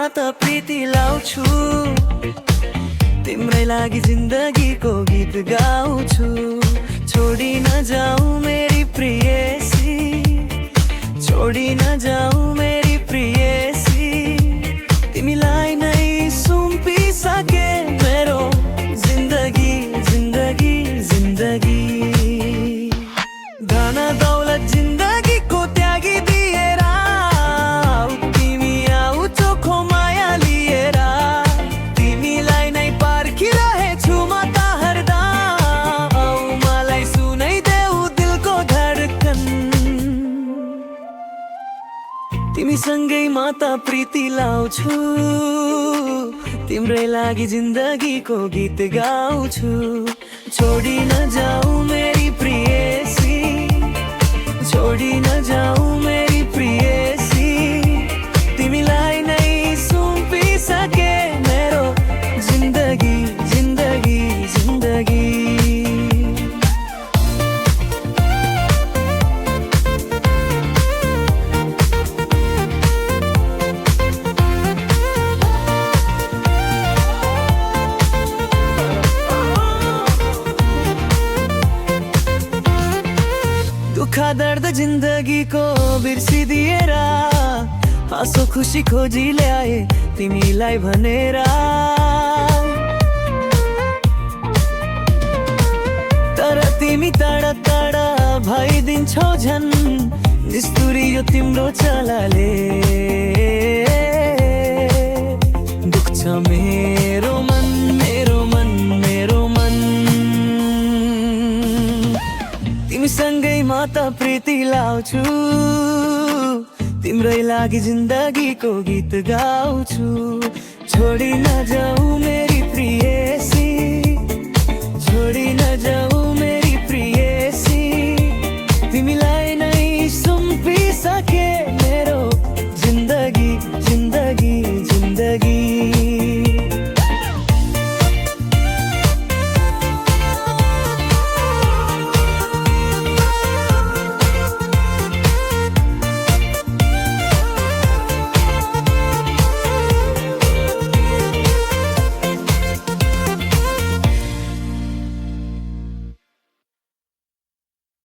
माता प्रीति लाउँछु तिम्रै लागि जिन्दगीको गीत गाउँछु छोडी नजाऊ मेरी प्रियसी छोडी नजाऊ मेरी प्रियसी तिमीलाई नै सुम्पिसके मेरो जिन्दगी जिन्दगी जिन्दगी धन दौलत जिन्दगीको त्यागी दिएर तिमी आऊ चोखो माया लिएर तिमीलाई नै पर्खिरहेछु म त हरदम आऊ मलाई सुनाइदेऊ दिलको धडकन तिमीसँगै माता प्रीति लाउँछु तिम्रै लागि जिन्दगीको गीत गाउँछु छोडी नजाऊ मेरी प्रियसी छोडी नजाऊ मेरी प्रियसी तिमीलाई नै सुम्पिसके मेरो जिन्दगी जिन्दगी जिन्दगी दुःख दर्द जिन्दगीको बिर्सिदिएर हाँसो खुसी खोजी ल्याए तिमीलाई भनेर तर तिमी टाढा टाढा भइदिन्छौ झन् निस्तुरी यो तिम्रो चलाले दुख्छ मेरो मन मेरो मन मेरो मन तिमीसँगै माता प्रीति लाउँछु तिम्रै लागि जिन्दगीको गीत गाउँछु छोडी नजाऊ मेरी